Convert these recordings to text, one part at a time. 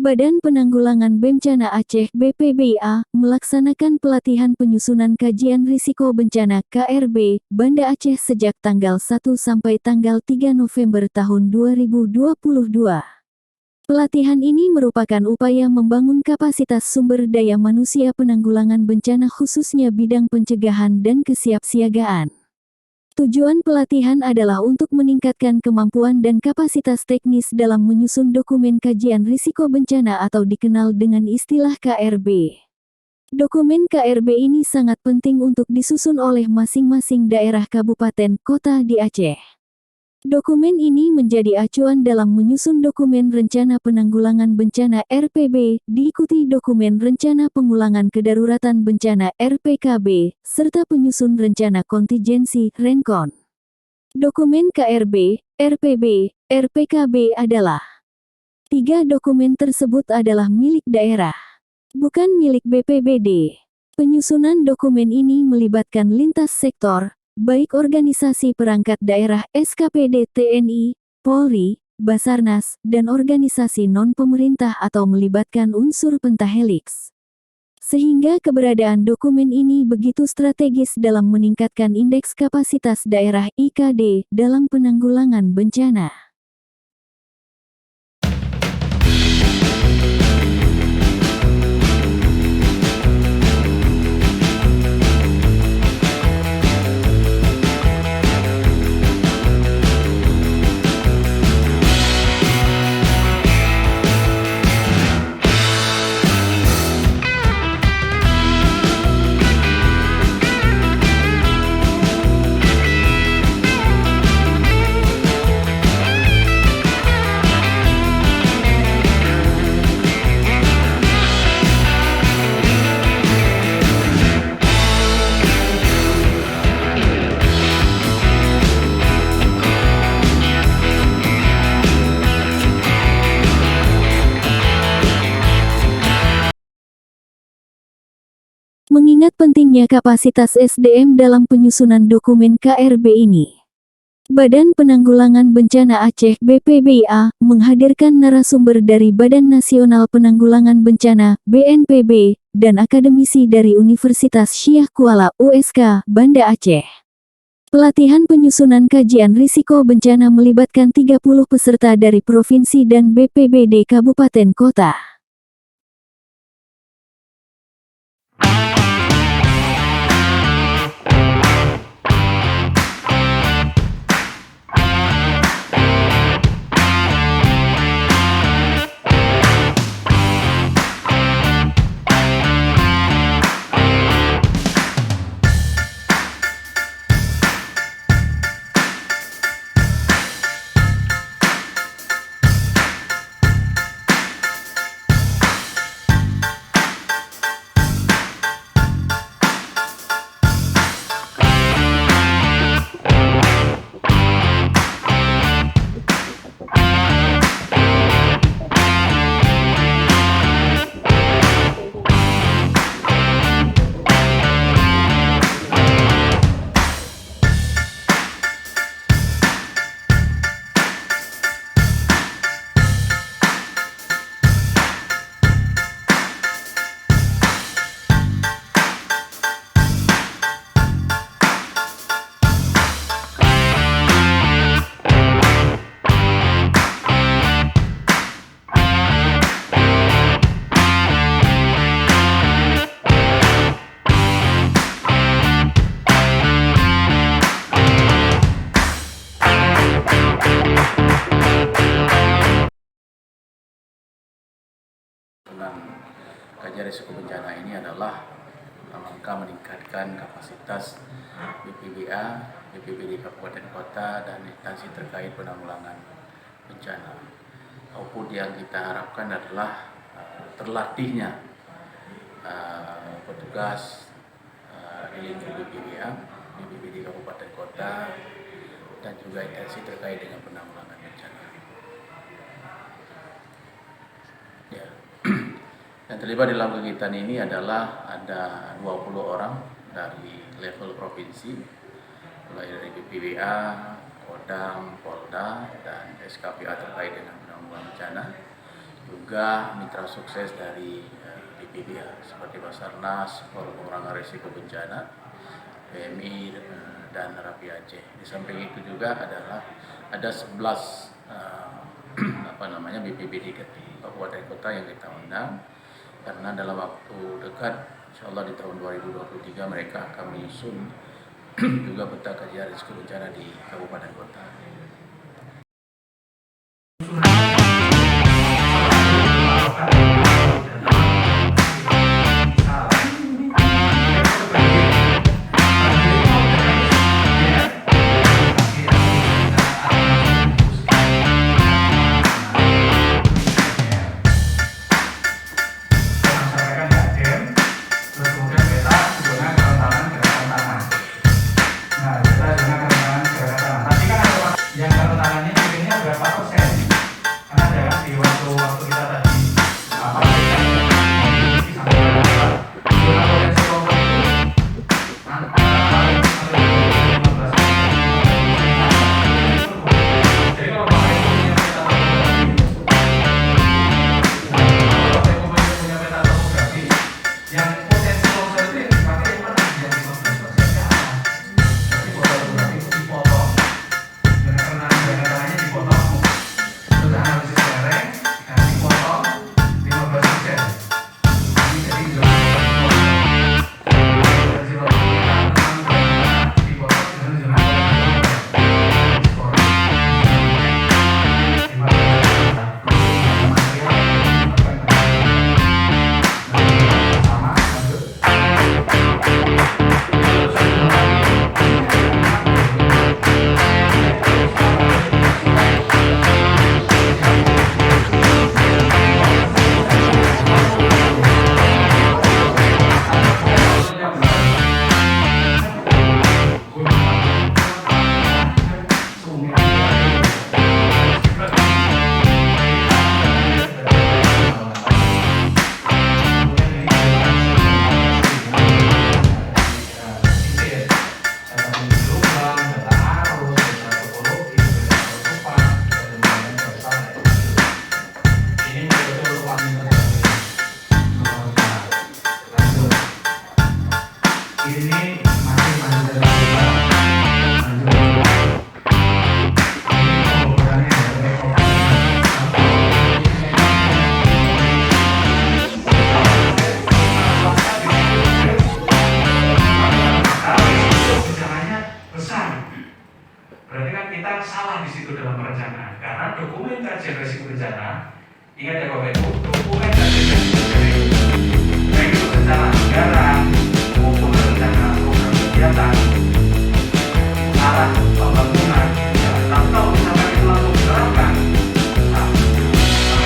Badan Penanggulangan Bencana Aceh (BPBA) melaksanakan pelatihan penyusunan kajian risiko bencana (KRB) Banda Aceh sejak tanggal 1 sampai tanggal 3 November tahun 2022. Pelatihan ini merupakan upaya membangun kapasitas sumber daya manusia penanggulangan bencana khususnya bidang pencegahan dan kesiapsiagaan. Tujuan pelatihan adalah untuk meningkatkan kemampuan dan kapasitas teknis dalam menyusun dokumen kajian risiko bencana atau dikenal dengan istilah KRB. Dokumen KRB ini sangat penting untuk disusun oleh masing-masing daerah kabupaten kota di Aceh. Dokumen ini menjadi acuan dalam menyusun dokumen rencana penanggulangan bencana RPB, diikuti dokumen rencana pengulangan kedaruratan bencana RPKB, serta penyusun rencana kontingensi (RENKON). Dokumen KRB, RPB, RPKB adalah 3 dokumen tersebut adalah milik daerah, bukan milik BPBD. Penyusunan dokumen ini melibatkan lintas sektor, baik organisasi perangkat daerah SKPD TNI, Polri, Basarnas, dan organisasi non-pemerintah atau melibatkan unsur pentahelix. Sehingga keberadaan dokumen ini begitu strategis dalam meningkatkan indeks kapasitas daerah IKD dalam penanggulangan bencana. Mengingat pentingnya kapasitas SDM dalam penyusunan dokumen KRB ini, Badan Penanggulangan Bencana Aceh (BPBA) menghadirkan narasumber dari Badan Nasional Penanggulangan Bencana (BNPB) dan akademisi dari Universitas Syekh Kuala USK, Banda Aceh. Pelatihan penyusunan kajian risiko bencana melibatkan 30 peserta dari provinsi dan BPBD kabupaten kota. Kajian risiko bencana ini adalah rangka meningkatkan kapasitas BPBA, BPBD Kabupaten Kota, dan instansi terkait penanggulangan bencana. Output yang kita harapkan adalah terlatihnya petugas di lingkup BPBA, BPBD Kabupaten Kota, dan juga instansi terkait dengan penanggulangan bencana. Ya. Yang terlibat dalam kegiatan ini adalah ada 20 orang dari level provinsi, mulai dari BPBA, Kodam, Polda, dan SKPA terkait dengan penanggulangan bencana. juga mitra sukses dari BPBA seperti Basarnas, Forum Pengurangan Risiko Bencana, PMI, dan Rapi Aceh. Di samping itu juga ada 11 BPBD kabupaten kota yang kita undang, karena dalam waktu dekat, insya Allah di tahun 2023 mereka akan menyusun juga peta kajian risiko bencana di kabupaten kota. Dokumen kajian risiko bencana, ingat ya Bapak Ibu, dokumen kajian risiko bencana baik itu rencana anggaran maupun rencana program kegiatan, arah pembangunan, tapi kalau misalkan itu langsung diterapkan,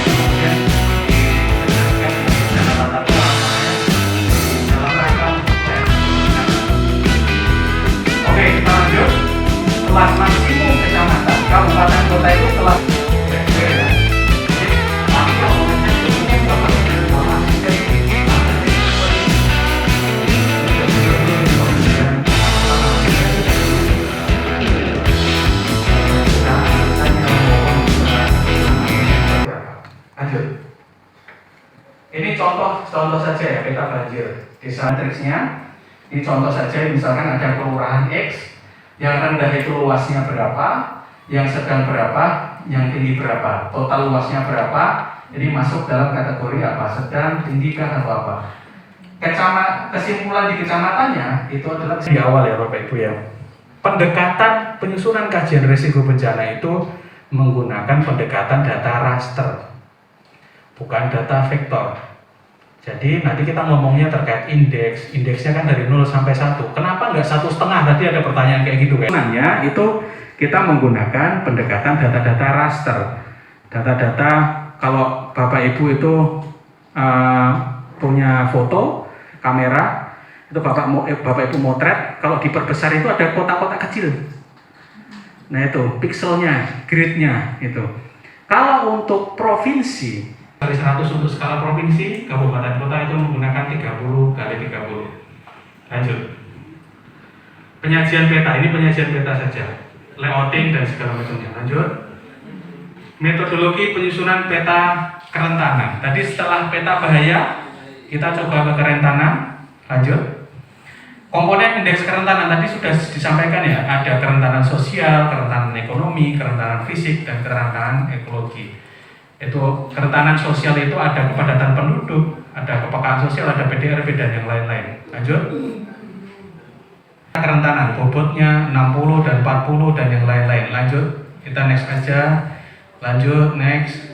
kemudian dikerjakan rencana tata kelola dalam rangka Oke, kita lanjut. Kelas maksimum kecamatan kabupaten kota itu kelas Ini contoh saja ya peta banjir desa matriksnya. Ini contoh saja, misalkan ada kelurahan X yang rendah itu luasnya berapa, yang sedang berapa, yang tinggi berapa, total luasnya berapa. Jadi masuk dalam kategori apa, sedang, tinggi kah atau apa. Kesimpulan di kecamatannya itu adalah di awal ya Bapak Ibu ya. Pendekatan penyusunan kajian risiko bencana itu menggunakan pendekatan data raster, bukan data vektor. Jadi nanti kita ngomongnya terkait indeks, indeksnya kan dari 0 sampai 1. Kenapa nggak 1,5? Tadi ada pertanyaan kayak gitu kan. Sebenarnya itu kita menggunakan pendekatan data-data raster. Data-data kalau Bapak Ibu itu punya foto, kamera, itu Bapak Ibu motret, kalau diperbesar itu ada kotak-kotak kecil. Nah itu pixelnya, gridnya itu. Kalau untuk provinsi, dari 100 untuk skala provinsi, kabupaten kota itu menggunakan 30 kali 30. Lanjut. Penyajian peta, ini penyajian peta saja. Layouting dan segala macamnya. Lanjut. Metodologi penyusunan peta kerentanan. Tadi setelah peta bahaya, kita coba ke kerentanan. Lanjut. Komponen indeks kerentanan tadi sudah disampaikan ya, ada kerentanan sosial, kerentanan ekonomi, kerentanan fisik, dan kerentanan ekologi. Itu kerentanan sosial itu ada kepadatan penduduk, ada kepekaan sosial, ada PDRB, dan yang lain-lain. Lanjut. Kerentanan bobotnya 60 dan 40 dan yang lain-lain. Lanjut. Kita next aja. Lanjut, next.